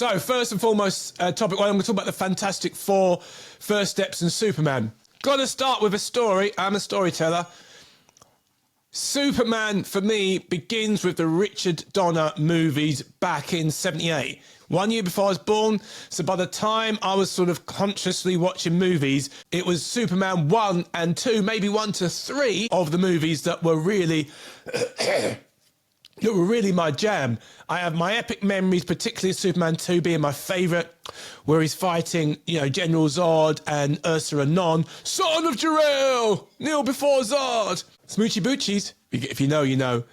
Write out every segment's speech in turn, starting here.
So, first and foremost, topic one, I'm going to talk about the Fantastic Four, First Steps and Superman. Got to start with a story. I'm a storyteller. Superman, for me, begins with the Richard Donner movies back in '78. 1 year before I was born. So by the time I was sort of consciously watching movies, it was Superman 1 and 2, maybe 1 to 3 of the movies that were really... that were really my jam. I have my epic memories, particularly Superman 2 being my favourite, where he's fighting, you know, General Zod and Ursula Non. Son of Jor-El, kneel before Zod. Smoochy Boochies, if you know, you know.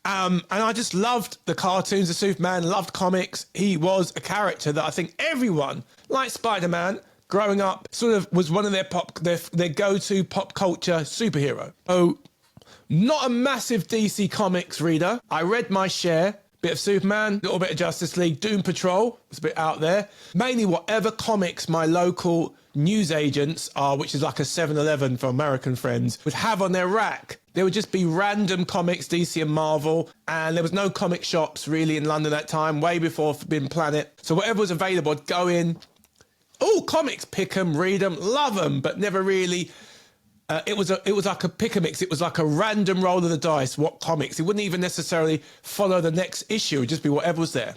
And I just loved the cartoons of Superman, loved comics. He was a character that I think everyone, like Spider-Man, growing up, sort of was one of their go-to pop culture superhero. So, not a massive DC Comics reader. I read my share. Bit of Superman, a little bit of Justice League, Doom Patrol, it's a bit out there. Mainly whatever comics my local news agents are, which is like a 7-Eleven for American friends, would have on their rack. There would just be random comics, DC and Marvel, and there was no comic shops really in London at that time, way before Forbidden Planet. So whatever was available, I'd go in, oh, comics, pick them, read them, love them, but never really... It was like a pick-a-mix. It was like a random roll of the dice, what comics. It wouldn't even necessarily follow the next issue. It would just be whatever was there.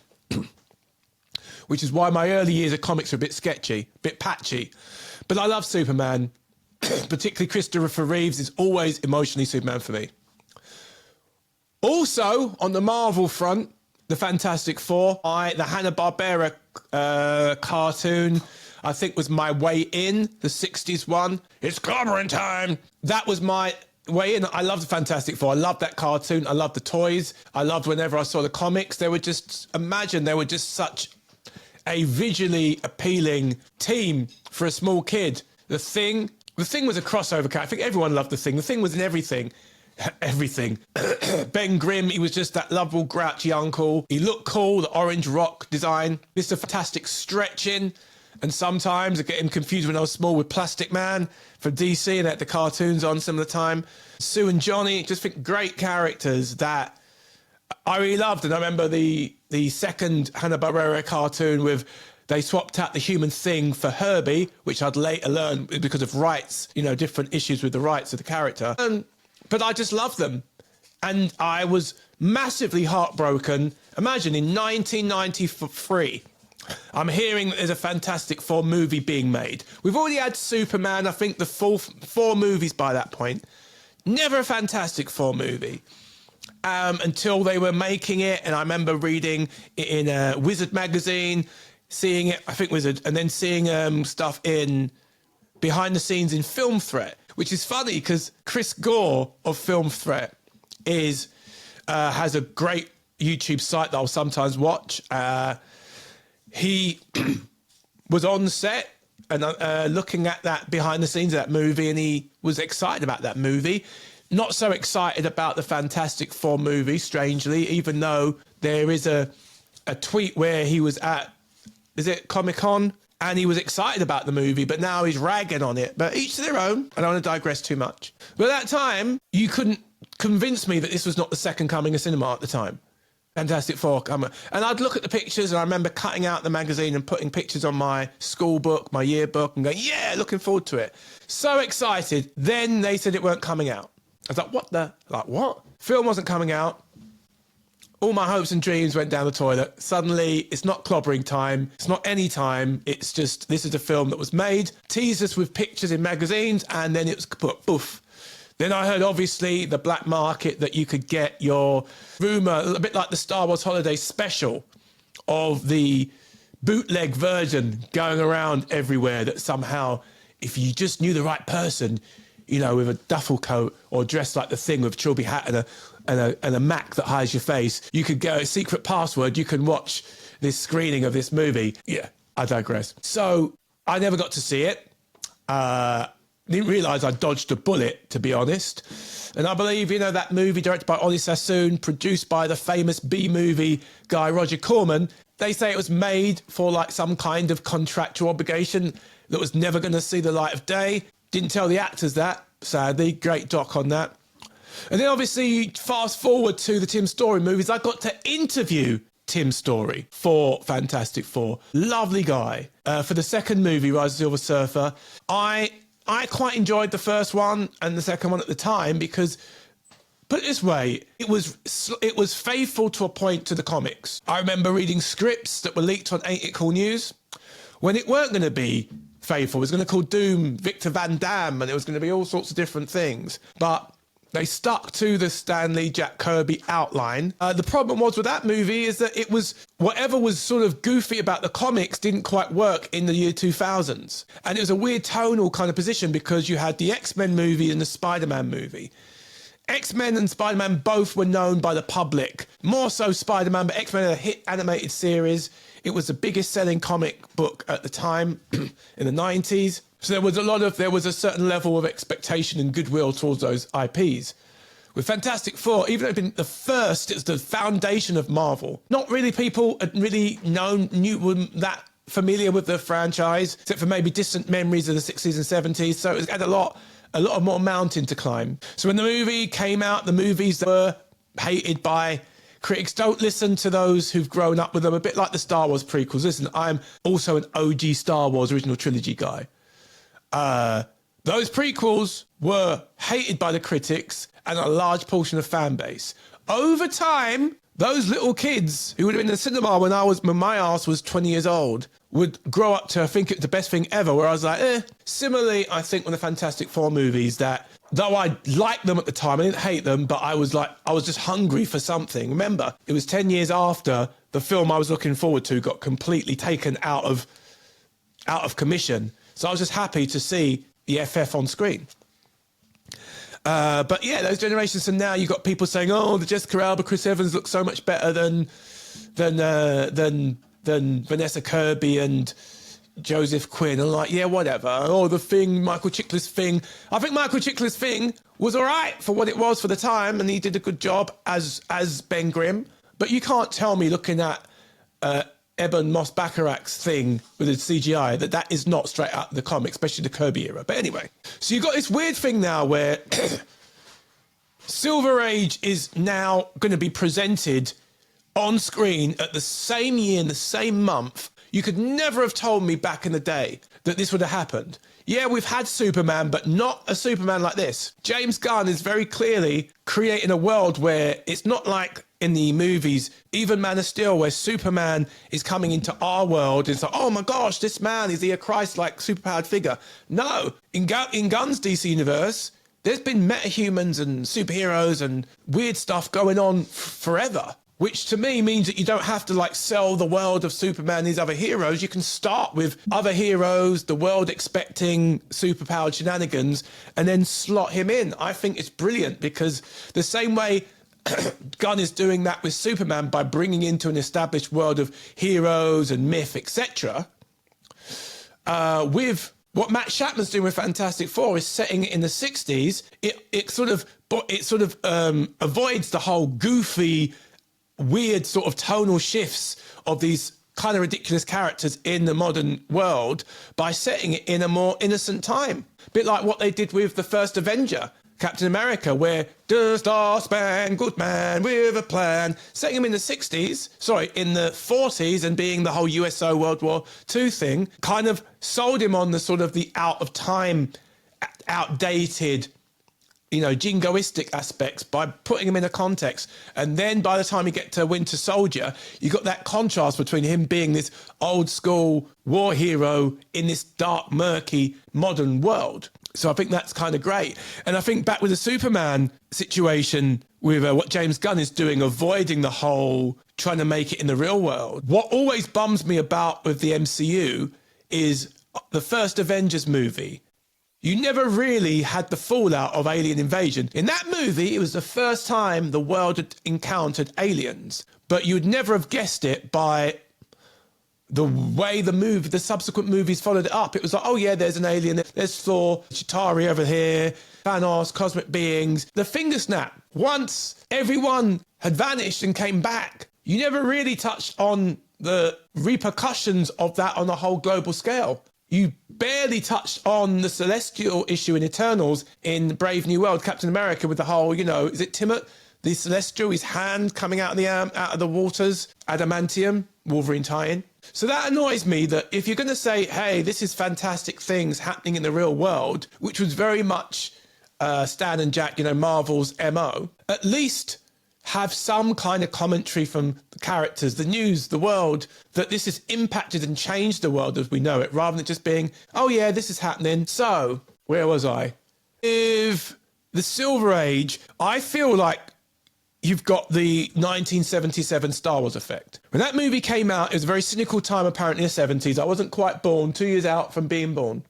Which is why my early years of comics were a bit sketchy, a bit patchy. But I love Superman. Particularly Christopher Reeves is always emotionally Superman for me. Also, on the Marvel front, the Fantastic Four, the Hanna-Barbera cartoon, I think was my way in, the 60s one. It's clobbering time. That was my way in. I love the Fantastic Four. I loved that cartoon. I loved the toys. I loved whenever I saw the comics. They were just, imagine, they were just such a visually appealing team for a small kid. The Thing was a crossover character. I think everyone loved The Thing. The Thing was in everything. Everything. Ben Grimm, he was just that lovable, grouchy uncle. He looked cool, the orange rock design. Mr. Fantastic stretching. And sometimes I get him confused when I was small with Plastic Man from DC and had the cartoons on some of the time. Sue and Johnny, just think great characters that I really loved. And I remember the second Hanna-Barbera cartoon with, they swapped out the Human Thing for Herbie, which I'd later learn because of rights, you know, different issues with the rights of the character. But I just loved them. And I was massively heartbroken. Imagine in 1993, I'm hearing that there's a Fantastic Four movie being made. We've already had Superman, I think the full 4 movies by that point. Never a Fantastic Four movie. Until they were making it, and I remember reading it in a Wizard magazine, seeing it, I think Wizard, and then seeing stuff in behind the scenes in Film Threat, which is funny because Chris Gore of Film Threat has a great YouTube site that I'll sometimes watch. He was on set and looking at that behind the scenes of that movie, and he was excited about that movie. Not so excited about the Fantastic Four movie, strangely, even though there is a tweet where he was at, is it Comic-Con? And he was excited about the movie, but now he's ragging on it. But each to their own. I don't want to digress too much. But at that time, you couldn't convince me that this was not the second coming of cinema at the time. Fantastic Four. And I'd look at the pictures, and I remember cutting out the magazine and putting pictures on my school book, my yearbook, and going, yeah, looking forward to it. So excited. Then they said it weren't coming out. I was like, what the? Like, what? Film wasn't coming out. All my hopes and dreams went down the toilet. Suddenly, it's not clobbering time. It's not any time. It's just, this is a film that was made, teased us with pictures in magazines, and then it was put, poof. Then I heard, obviously, the black market that you could get your rumour, a bit like the Star Wars Holiday special, of the bootleg version going around everywhere, that somehow, if you just knew the right person, you know, with a duffel coat or dressed like the Thing with a trilby hat and a Mac that hides your face, you could get a secret password, you can watch this screening of this movie. Yeah, I digress. So I never got to see it. Didn't realise I dodged a bullet, to be honest. And I believe, you know, that movie directed by Ollie Sassoon, produced by the famous B-movie guy Roger Corman, they say it was made for like some kind of contractual obligation that was never going to see the light of day. Didn't tell the actors that, sadly. Great doc on that. And then obviously, fast forward to the Tim Story movies, I got to interview Tim Story for Fantastic Four. Lovely guy. For the second movie, Rise of the Silver Surfer, I quite enjoyed the first one and the second one at the time because, put it this way, it was faithful to a point to the comics. I remember reading scripts that were leaked on Ain't It Cool News when it weren't going to be faithful. It was going to call Doom Victor Van Damme, and it was going to be all sorts of different things. But they stuck to the Stan Lee, Jack Kirby outline. The problem was with that movie is that it was, whatever was sort of goofy about the comics didn't quite work in the year 2000s. And it was a weird tonal kind of position because you had the X-Men movie and the Spider-Man movie. X-Men and Spider-Man both were known by the public. More so Spider-Man, but X-Men had a hit animated series. It was the biggest selling comic book at the time in the 90s. So there was a certain level of expectation and goodwill towards those IPs. With Fantastic Four, even though it'd been the first, it's the foundation of Marvel. Not really people had really were that familiar with the franchise, except for maybe distant memories of the 60s and 70s. So it had a lot of more mountain to climb. So when the movie came out, the movies that were hated by critics, don't listen to those who've grown up with them, a bit like the Star Wars prequels. Listen, I'm also an OG Star Wars original trilogy guy. Those prequels were hated by the critics and a large portion of fan base. Over time, those little kids who would have been in the cinema when my ass was 20 years old would grow up to think it's the best thing ever, where I was like, eh. Similarly, I think with the Fantastic Four movies, that though I liked them at the time, I didn't hate them, but I was just hungry for something. Remember, it was 10 years after the film I was looking forward to got completely taken out of commission. So I was just happy to see the FF on screen. But yeah, those generations from now, you've got people saying, oh, the Jessica Alba, Chris Evans look so much better than Vanessa Kirby and Joseph Quinn. And like, yeah, whatever. Oh, the Thing, Michael Chiklis' Thing. I think Michael Chiklis' Thing was all right for what it was for the time, and he did a good job as Ben Grimm. But you can't tell me looking at Eben Moss Bacharach's Thing with the CGI that is not straight out of the comic, especially the Kirby era. But anyway, so you've got this weird thing now where Silver Age is now going to be presented on screen at the same year in the same month. You could never have told me back in the day that this would have happened. Yeah, we've had Superman, but not a Superman like this. James Gunn is very clearly creating a world where it's not like in the movies, even Man of Steel, where Superman is coming into our world. It's like, oh my gosh, this man, is he a Christ-like superpowered figure? No, in Gunn's DC universe, there's been metahumans and superheroes and weird stuff going on forever. Which to me means that you don't have to like sell the world of Superman and these other heroes. You can start with other heroes, the world expecting superpowered shenanigans, and then slot him in. I think it's brilliant because the same way Gunn is doing that with Superman by bringing into an established world of heroes and myth, etc. With what Matt Shapman's doing with Fantastic Four is setting it in the 60s. It sort of avoids the whole goofy, weird sort of tonal shifts of these kind of ridiculous characters in the modern world by setting it in a more innocent time. A bit like what they did with the first Avenger, Captain America, where the Star-Spangled Man with a plan, setting him in the 40s and being the whole USO World War II thing, kind of sold him on the sort of the out of time, outdated, jingoistic aspects by putting him in a context. And then by the time you get to Winter Soldier, you got that contrast between him being this old school war hero in this dark, murky, modern world. So I think that's kind of great. And I think back with the Superman situation, with what James Gunn is doing, avoiding the whole trying to make it in the real world. What always bums me about with the MCU is the first Avengers movie. You never really had the fallout of alien invasion. In that movie, it was the first time the world had encountered aliens, but you'd never have guessed it by the way the subsequent movies followed it up. It was like, oh yeah, there's an alien, there's Thor, Chitauri over here, Thanos, cosmic beings. The finger snap. Once everyone had vanished and came back, you never really touched on the repercussions of that on a whole global scale. You barely touched on the celestial issue in Eternals in Brave New World, Captain America, with the whole, is it the Celestial, his hand coming out of the waters, adamantium, Wolverine tie-in. So that annoys me that if you're going to say, hey, this is fantastic things happening in the real world, which was very much Stan and Jack, Marvel's MO, at least have some kind of commentary from the characters, the news, the world, that this has impacted and changed the world as we know it, rather than just being, oh yeah, this is happening. So, where was I? If the Silver Age, I feel like you've got the 1977 Star Wars effect. When that movie came out, it was a very cynical time, apparently, in the 70s. I wasn't quite born, 2 years out from being born.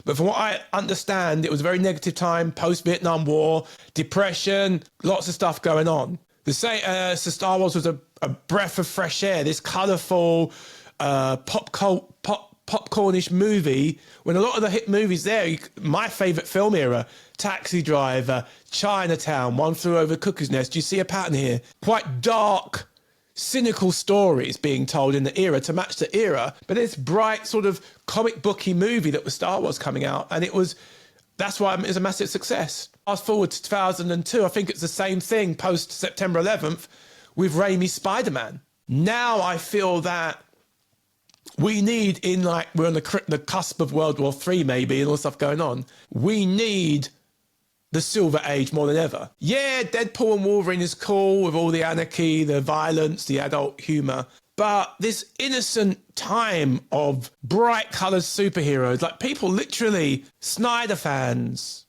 But from what I understand, it was a very negative time, post-Vietnam War, depression, lots of stuff going on. So Star Wars was a breath of fresh air, this colourful, popcornish movie, when a lot of the hit movies there, my favourite film era, Taxi Driver, Chinatown, One Flew Over the Cuckoo's Nest, you see a pattern here. Quite dark, cynical stories being told in the era to match the era, but this bright sort of comic booky movie that was Star Wars coming out, and that's why it was a massive success. Fast forward to 2002, I think it's the same thing post September 11th with Raimi's Spider-Man. Now I feel that we need, we're on the cusp of World War III maybe and all stuff going on, we need the Silver Age more than ever. Yeah, Deadpool and Wolverine is cool with all the anarchy, the violence, the adult humour, but this innocent time of bright coloured superheroes, like people literally, Snyder fans.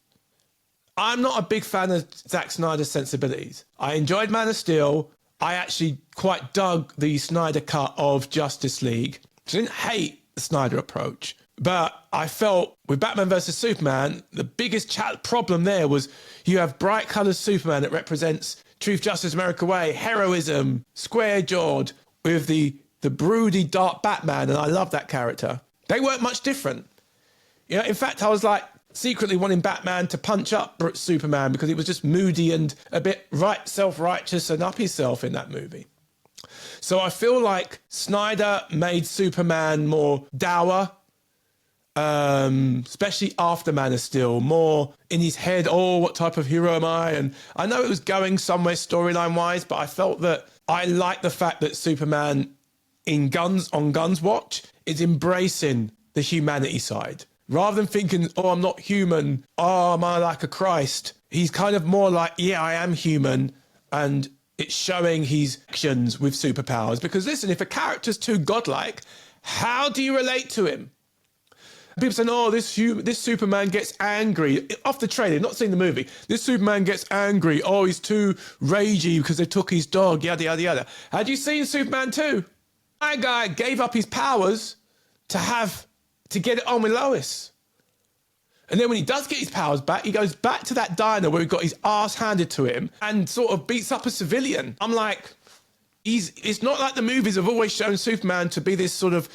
I'm not a big fan of Zack Snyder's sensibilities. I enjoyed Man of Steel. I actually quite dug the Snyder cut of Justice League. I didn't hate the Snyder approach, but I felt with Batman vs Superman, the biggest problem there was you have bright coloured Superman that represents truth, justice, America way, heroism, square-jawed, with the broody, dark Batman, and I love that character. They weren't much different. In fact, I was secretly wanting Batman to punch up Superman because he was just moody and a bit self-righteous and up himself in that movie. So I feel like Snyder made Superman more dour, especially after Man of Steel, more in his head, oh, what type of hero am I? And I know it was going somewhere storyline-wise, but I felt that I like the fact that Superman on Guns Watch is embracing the humanity side. Rather than thinking, oh, I'm not human, oh, am I like a Christ? He's kind of more like, yeah, I am human, and it's showing his actions with superpowers. Because listen, if a character's too godlike, how do you relate to him? People saying, oh, this Superman gets angry. Off the trailer, not seeing the movie. This Superman gets angry. Oh, he's too ragey because they took his dog, yada, yada, yada. Had you seen Superman 2? My guy gave up his powers to get it on with Lois. And then when he does get his powers back, he goes back to that diner where he got his ass handed to him and sort of beats up a civilian. I'm like, it's not like the movies have always shown Superman to be this sort of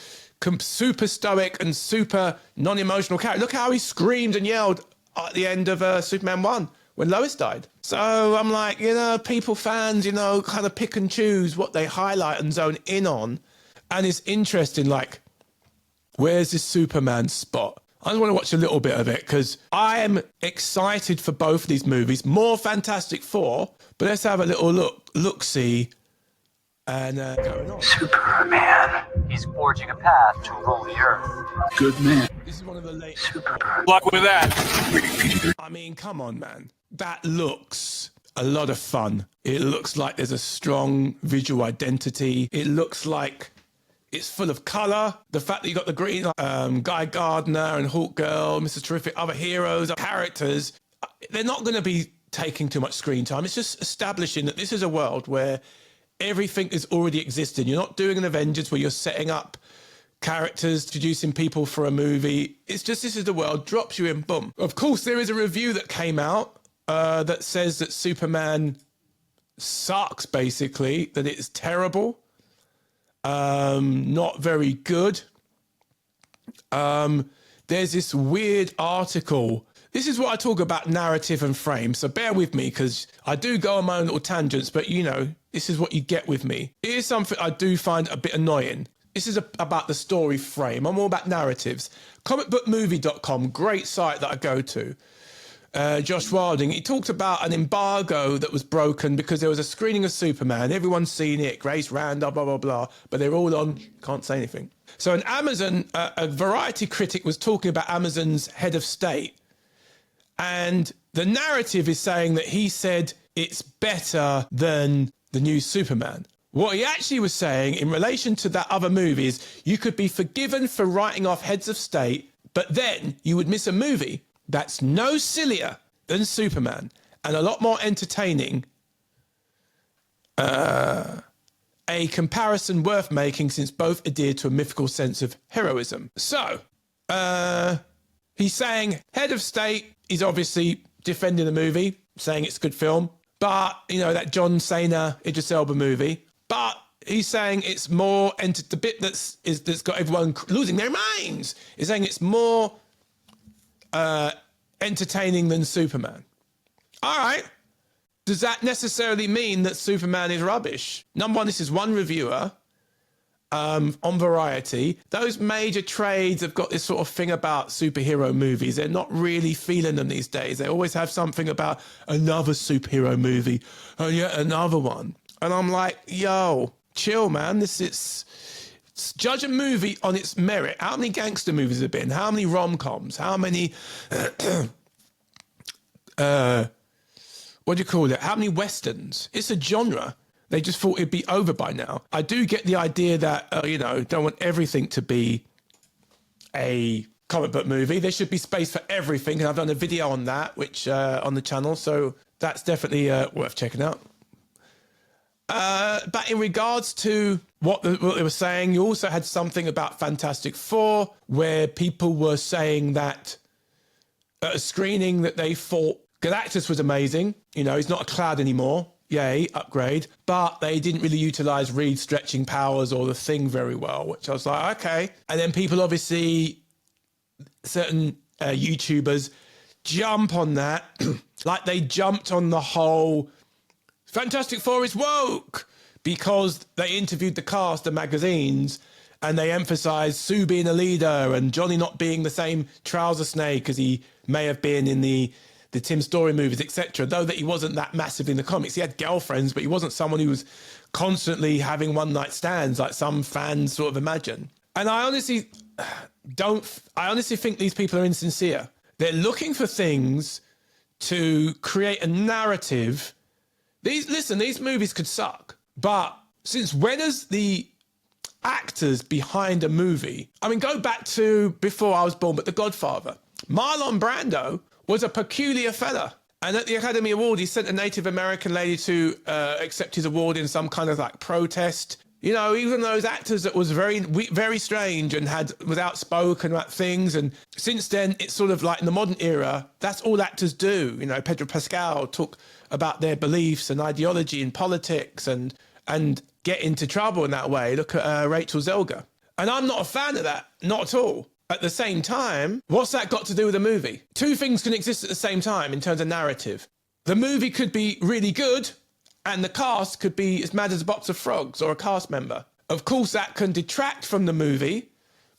super stoic and super non-emotional character. Look how he screamed and yelled at the end of Superman 1 when Lois died. So I'm like, people, fans, kind of pick and choose what they highlight and zone in on. And it's interesting, where's this Superman spot? I just want to watch a little bit of it because I am excited for both of these movies. More Fantastic Four, but let's have a little look-see and going on. Superman. He's forging a path to rule the earth. Good man. This is one of the late... Luck with that. I mean, come on, man. That looks a lot of fun. It looks like there's a strong visual identity. It looks like it's full of colour. The fact that you got the green Guy Gardner and Hawk Girl, Mr. Terrific, other heroes, characters, they're not going to be taking too much screen time. It's just establishing that this is a world where everything is already existing. You're not doing an Avengers where you're setting up characters, introducing people for a movie. It's just, this is the world, drops you in, boom. Of course, there is a review that came out that says that Superman sucks, basically, that it's terrible. Not very good. There's this weird article. This is what I talk about, narrative and frame. So bear with me because I do go on my own little tangents, but this is what you get with me. Here's something I do find a bit annoying. This is about the story frame. I'm all about narratives. Comicbookmovie.com, great site that I go to. Josh Wilding. He talked about an embargo that was broken because there was a screening of Superman. Everyone's seen it. Grace Randall, blah, blah, blah. But they're all on, can't say anything. So an Amazon, a Variety critic was talking about Amazon's head of state. And the narrative is saying that he said it's better than the new Superman. What he actually was saying in relation to that other movie is you could be forgiven for writing off heads of state, but then you would miss a movie that's no sillier than Superman and a lot more entertaining. A comparison worth making since both adhere to a mythical sense of heroism. So, he's saying head of state is obviously defending the movie, saying it's a good film. But, you know, that John Cena, Idris Elba movie. But he's saying it's more, the bit that's got everyone losing their minds, is saying it's more entertaining than Superman. All right. Does that necessarily mean that Superman is rubbish? Number one, this is one reviewer on Variety. Those major trades have got this sort of thing about superhero movies. They're not really feeling them these days. They always have something about another superhero movie and yet another one. And I'm like, yo, chill, man. This is... Judge a movie on its merit. How many gangster movies have been? How many rom-coms? How many... what do you call it? How many westerns? It's a genre. They just thought it'd be over by now. I do get the idea that, you know, don't want everything to be a comic book movie. There should be space for everything. And I've done a video on that, which on the channel. So that's definitely worth checking out. But in regards to what they were saying, you also had something about Fantastic Four, where people were saying that at a screening that they thought Galactus was amazing. You know, he's not a cloud anymore. Yay, upgrade. But they didn't really utilize Reed's stretching powers or the Thing very well, which I was like, okay. And then people obviously, certain YouTubers jump on that, like they jumped on the whole Fantastic Four is woke because they interviewed the cast, the magazines, and they emphasised Sue being a leader and Johnny not being the same trouser snake as he may have been in the Tim Story movies, etc. Though that he wasn't that massive in the comics. He had girlfriends, but he wasn't someone who was constantly having one-night stands like some fans sort of imagine. And I honestly think these people are insincere. They're looking for things to create a narrative. These movies could suck, but since when has the actors behind a movie, I mean, go back to before I was born, but The Godfather. Marlon Brando was a peculiar fella. And at the Academy Award, he sent a Native American lady to accept his award in some kind of like protest. You know, even those actors that was very, very strange and was outspoken about things. And since then, it's sort of like in the modern era, that's all actors do. You know, Pedro Pascal talk about their beliefs and ideology in politics and get into trouble in that way. Look at Rachel Zelga. And I'm not a fan of that, not at all. At the same time, what's that got to do with a movie? Two things can exist at the same time in terms of narrative. The movie could be really good and the cast could be as mad as a box of frogs or a cast member. Of course, that can detract from the movie,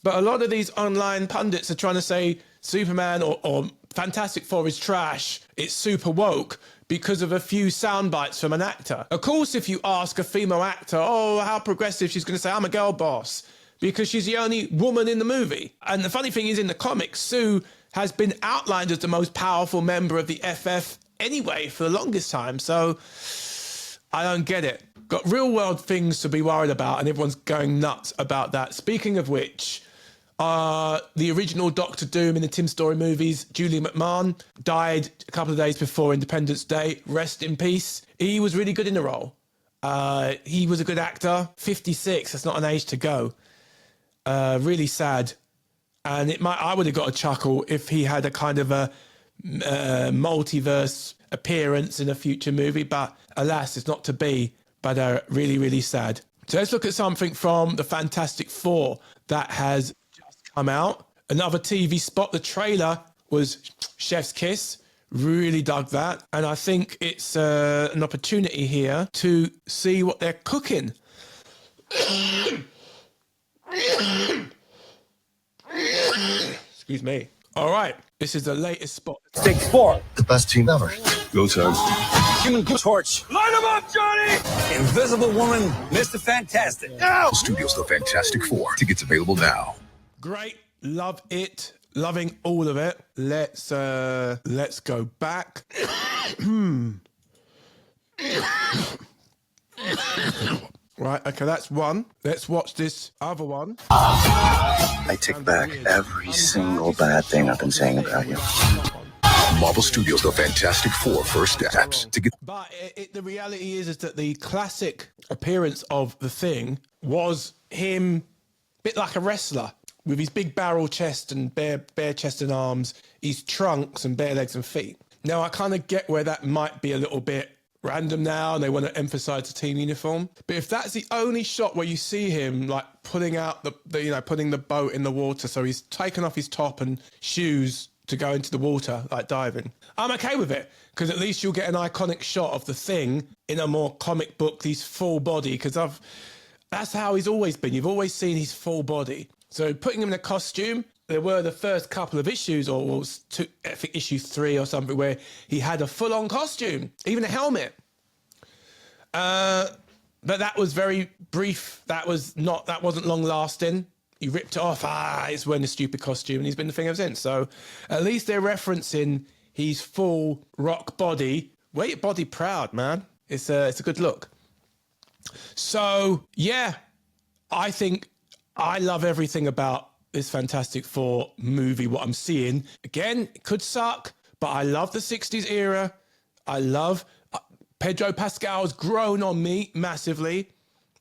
but a lot of these online pundits are trying to say Superman or Fantastic Four is trash, it's super woke, because of a few sound bites from an actor. Of course, if you ask a female actor, oh, how progressive, she's going to say, I'm a girl boss, because she's the only woman in the movie. And the funny thing is, in the comics, Sue has been outlined as the most powerful member of the FF anyway for the longest time. So I don't get it. Got real world things to be worried about, and everyone's going nuts about that. Speaking of which, the original Doctor Doom in the Tim Story movies, Julie McMahon, died a couple of days before Independence Day. Rest in peace. He was really good in the role. He was a good actor. 56, that's not an age to go. Really sad. And I would have got a chuckle if he had a kind of a multiverse appearance in a future movie, but alas, it's not to be. But really, really sad. So let's look at something from the Fantastic Four that has just come out. Another TV spot. The trailer was Chef's Kiss. Really dug that. And I think it's an opportunity here to see what they're cooking. Excuse me. All right, this is the latest spot. Stage 4. The best team ever. Go time. Human Torch. Line them up, Johnny! Invisible Woman. Mr. Fantastic. Now! Studios The Fantastic Four. Tickets available now. Great, love it, loving all of it. Let's go back. Right, okay, that's one. Let's watch this other one. I take back every single bad thing I've been saying about you. Marvel Studios The Fantastic Four First Steps. But the reality is that the classic appearance of the Thing was him a bit like a wrestler with his big barrel chest and bare chest and arms, his trunks and bare legs and feet. Now, I kind of get where that might be a little bit random now and they want to emphasize the team uniform. But if that's the only shot where you see him like putting out putting the boat in the water, so he's taken off his top and shoes to go into the water, like diving, I'm okay with it, because at least you'll get an iconic shot of the Thing in a more comic book, his full body, because that's how he's always been. You've always seen his full body. So putting him in a costume, there were the first couple of issues, or I think issue 3 or something, where he had a full-on costume, even a helmet. But that was very brief. That wasn't long-lasting. He ripped it off. He's wearing a stupid costume, and he's been the Thing ever since. So at least they're referencing his full rock body. Wear your body proud, man. It's a good look. So yeah, I think I love everything about this Fantastic Four movie, what I'm seeing. Again, it could suck, but I love the 60s era. I love Pedro Pascal's grown on me massively.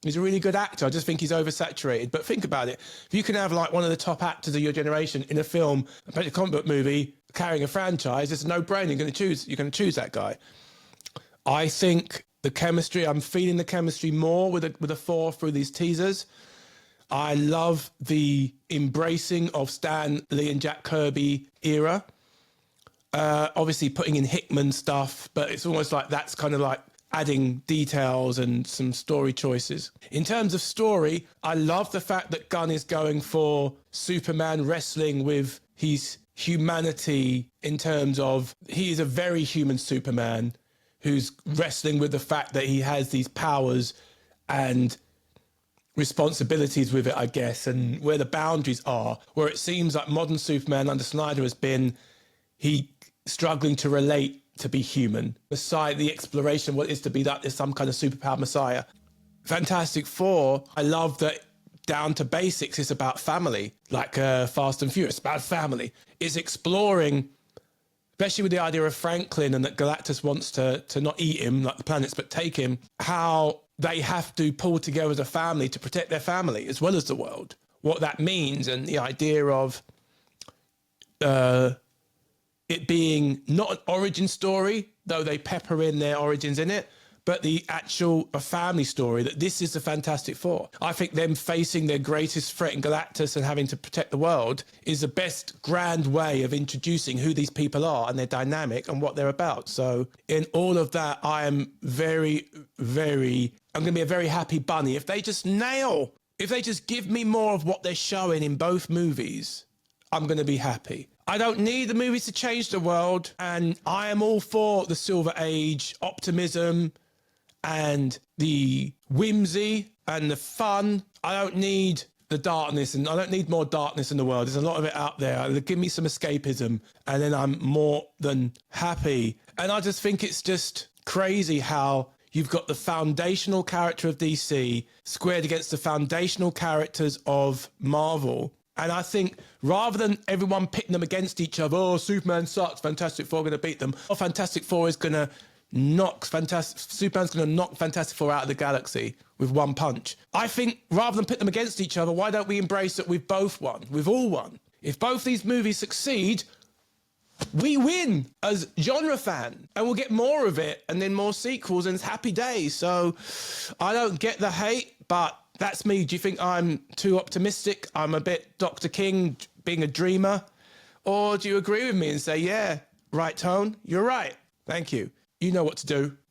He's a really good actor. I just think he's oversaturated. But think about it. If you can have like one of the top actors of your generation in a film, a comic book movie, carrying a franchise, it's a no-brainer. You're going to choose that guy. I think the chemistry, I'm feeling the chemistry more with the four through these teasers. I love the embracing of Stan Lee and Jack Kirby era. Obviously putting in Hickman stuff, but it's almost like that's kind of like adding details and some story choices. In terms of story, I love the fact that Gunn is going for Superman wrestling with his humanity, in terms of he is a very human Superman who's wrestling with the fact that he has these powers and responsibilities with it, I guess, and where the boundaries are, where it seems like modern Superman under Snyder has been he struggling to relate to be human. Messiah, the exploration, what it is to be that is some kind of superpowered Messiah. Fantastic Four, I love that down to basics, it's about family, like Fast and Furious, about family. It's exploring, especially with the idea of Franklin and that Galactus wants to not eat him like the planets, but take him, how they have to pull together as a family to protect their family as well as the world. What that means, and the idea of it being not an origin story, though they pepper in their origins in it, but the actual a family story, that this is the Fantastic Four. I think them facing their greatest threat in Galactus and having to protect the world is the best grand way of introducing who these people are and their dynamic and what they're about. So in all of that, I am very, very, I'm going to be a very happy bunny. If they just give me more of what they're showing in both movies, I'm going to be happy. I don't need the movies to change the world, and I am all for the Silver Age optimism and the whimsy and the fun. I don't need the darkness, and I don't need more darkness in the world. There's a lot of it out there. Give me some escapism, and then I'm more than happy. And I just think it's just crazy how you've got the foundational character of DC squared against the foundational characters of Marvel. And I think rather than everyone pitting them against each other, oh, Superman sucks, Fantastic Four are going to beat them, or Fantastic Four is going to Superman's going to knock Fantastic Four out of the galaxy with one punch. I think rather than pit them against each other, why don't we embrace that we've both won? We've all won. If both these movies succeed, we win as genre fan, and we'll get more of it and then more sequels, and it's happy days. So I don't get the hate, but that's me. Do you think I'm too optimistic? I'm a bit Dr. King, being a dreamer? Or do you agree with me and say, yeah, right, Tone, you're right. Thank you. You know what to do.